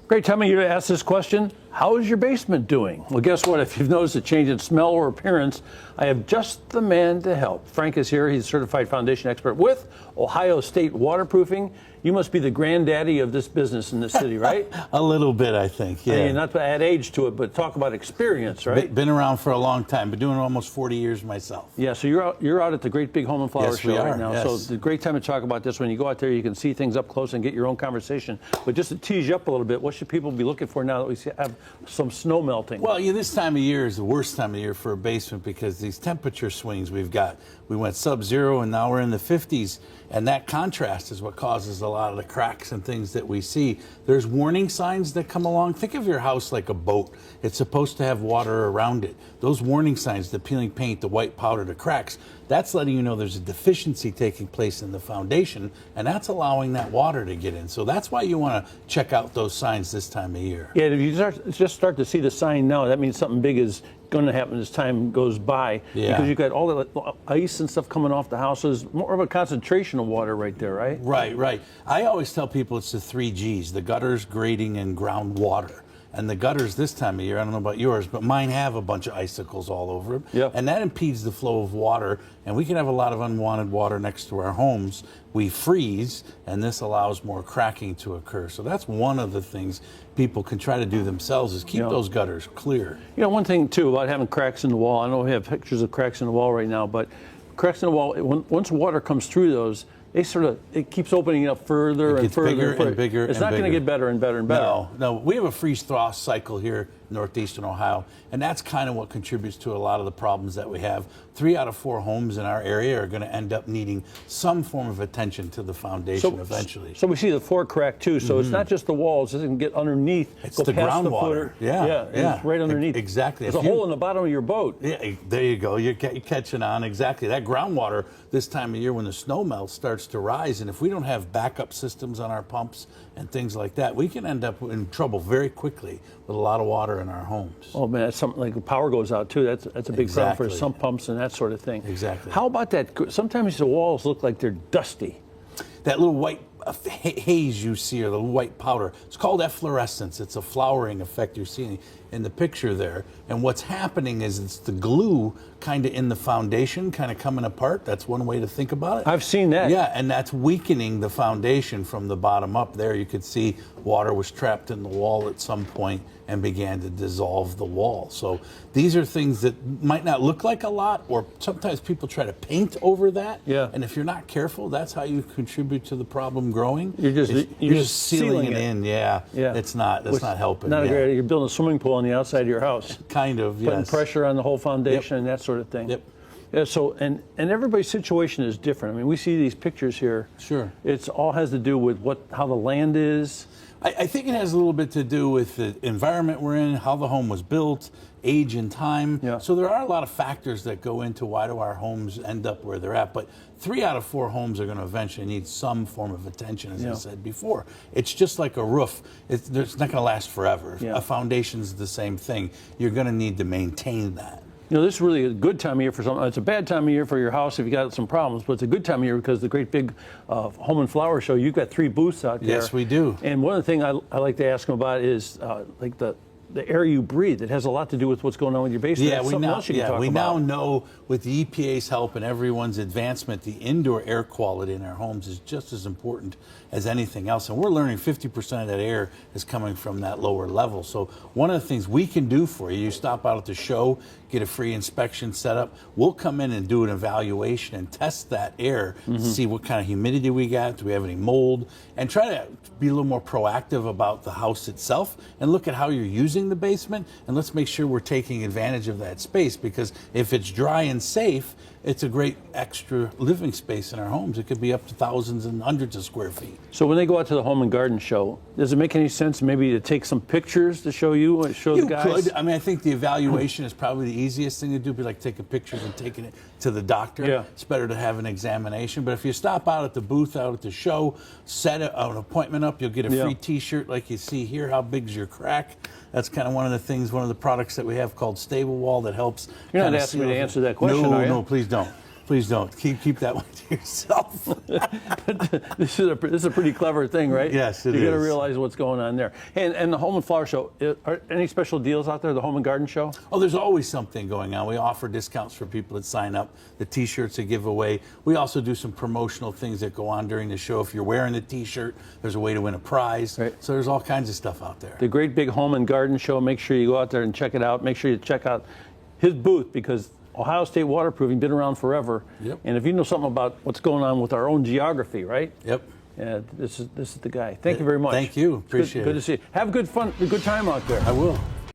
Great time of year to ask this question. How is your basement doing? Well, guess what? If you've noticed a change in smell or appearance, I have just the man to help. Frank is here. He's a certified foundation expert with Ohio State Waterproofing. You must be the granddaddy of this business in this city, right? A little bit, I think, yeah. I mean, not to add age to it, but talk about experience, right? Been around for a long time. Been doing it almost 40 years myself. Yeah, so you're out at the Great Big Home and Flower Show right now. Yes. So it's a great time to talk about this. When you go out there, you can see things up close and get your own conversation. But just to tease you up a little bit, what should people be looking for now that we have some snow melting? Well, this time of year is the worst time of year for a basement because these temperature swings we've got. We went sub-zero and now we're in the 50s. And that contrast is what causes a lot of the cracks and things that we see. There's warning signs that come along. Think of your house like a boat. It's supposed to have water around it. Those warning signs, the peeling paint, the white powder, the cracks, that's letting you know there's a deficiency taking place in the foundation, and that's allowing that water to get in. So that's why you want to check out those signs this time of year. Yeah, if you just start to see the sign now, that means something big is going to happen as time goes by. Yeah. Because you've got all the ice and stuff coming off the houses, more of a concentration of water right there, right? Right. I always tell people it's the 3 Gs, the gutters, grading, and groundwater. And the gutters this time of year, I don't know about yours, but mine have a bunch of icicles all over them. Yep. And that impedes the flow of water, and we can have a lot of unwanted water next to our homes. We freeze, and this allows more cracking to occur. So that's one of the things people can try to do themselves is keep those gutters clear. You know, one thing, too, about having cracks in the wall, I know we have pictures of cracks in the wall right now, but cracks in the wall, once water comes through those, it keeps opening up further and further. Bigger and bigger. It's not going to get better and better and better. No. We have a freeze-thaw cycle here in northeastern Ohio, and that's kind of what contributes to a lot of the problems that we have. 3 out of 4 homes in our area are going to end up needing some form of attention to the foundation eventually. So we see the floor crack too. So it's not just the walls; it can get underneath. It's the groundwater. Yeah. It's right underneath. Exactly. There's a hole in the bottom of your boat. Yeah, there you go. You're catching on. Exactly. That groundwater this time of year when the snow melt starts to rise, and if we don't have backup systems on our pumps and things like that, we can end up in trouble very quickly with a lot of water in our homes. Oh man, that's something like the power goes out too. That's a big problem for sump pumps and that sort of thing. Exactly. How about that? Sometimes the walls look like they're dusty. That little white haze you see, or the white powder, it's called efflorescence. It's a flowering effect you're seeing in the picture there. And what's happening is it's the glue kind of in the foundation kind of coming apart. That's one way to think about it. I've seen that. Yeah, and that's weakening the foundation from the bottom up. There you could see water was trapped in the wall at some point and began to dissolve the wall. So these are things that might not look like a lot, or sometimes people try to paint over that. Yeah. And if you're not careful, that's how you contribute to the problem growing. You're just sealing it in. Yeah. That's not helping. Not a great idea. You're building a swimming pool on the outside of your house. Kind of, yes. Putting pressure on the whole foundation and that sort of thing. Yep. Yeah, so and everybody's situation is different. I mean, we see these pictures here. Sure. It's all has to do with how the land is. I think it has a little bit to do with the environment we're in, how the home was built, age and time. Yeah. So there are a lot of factors that go into why do our homes end up where they're at. But 3 out of 4 homes are going to eventually need some form of attention, as I said before. It's just like a roof. It's not going to last forever. Yeah. A foundation's the same thing. You're going to need to maintain that. You know, this is really a good time of year for some. It's a bad time of year for your house if you got some problems, but it's a good time of year because the Great Big Home and Flower Show, you've got 3 booths out there. Yes, we do. And one of the things I like to ask them about is like the air you breathe. It has a lot to do with what's going on with your basement. Yeah, we now know with the EPA's help and everyone's advancement, the indoor air quality in our homes is just as important as anything else. And we're learning 50% of that air is coming from that lower level. So one of the things we can do for you stop out at the show, get a free inspection set up. We'll come in and do an evaluation and test that air, see what kind of humidity we got, do we have any mold, and try to be a little more proactive about the house itself and look at how you're using the basement, and let's make sure we're taking advantage of that space, because if it's dry and safe, it's a great extra living space in our homes. It could be up to thousands and hundreds of square feet. So when they go out to the Home and Garden Show, does it make any sense maybe to take some pictures to show you or show the guys? You could. I mean, I think the evaluation is probably the easiest thing to do, be like taking pictures and taking it to the doctor. Yeah. It's better to have an examination. But if you stop out at the booth, out at the show, set an appointment up, you'll get a free T-shirt like you see here. How big's your crack? That's kind of one of the things, one of the products that we have called Stable Wall that helps. You're not asking me to answer that question, are you? No, please don't. Please don't. Keep that one to yourself. This is a pretty clever thing, right? Yes, it You got to is. realize what's going on there. And the Home and Flower Show, are any special deals out there? The Home and Garden Show? Oh, there's always something going on. We offer discounts for people that sign up. The T-shirts a giveaway. We also do some promotional things that go on during the show. If you're wearing the T-shirt, there's a way to win a prize. Right. So there's all kinds of stuff out there. The Great Big Home and Garden Show. Make sure you go out there and check it out. Make sure you check out his booth, because Ohio State Waterproofing been around forever. Yep. And if you know something about what's going on with our own geography, right? Yep. Yeah, this is the guy. Thank you very much. Thank you. Appreciate it. Good to see you. Have good time out there. I will.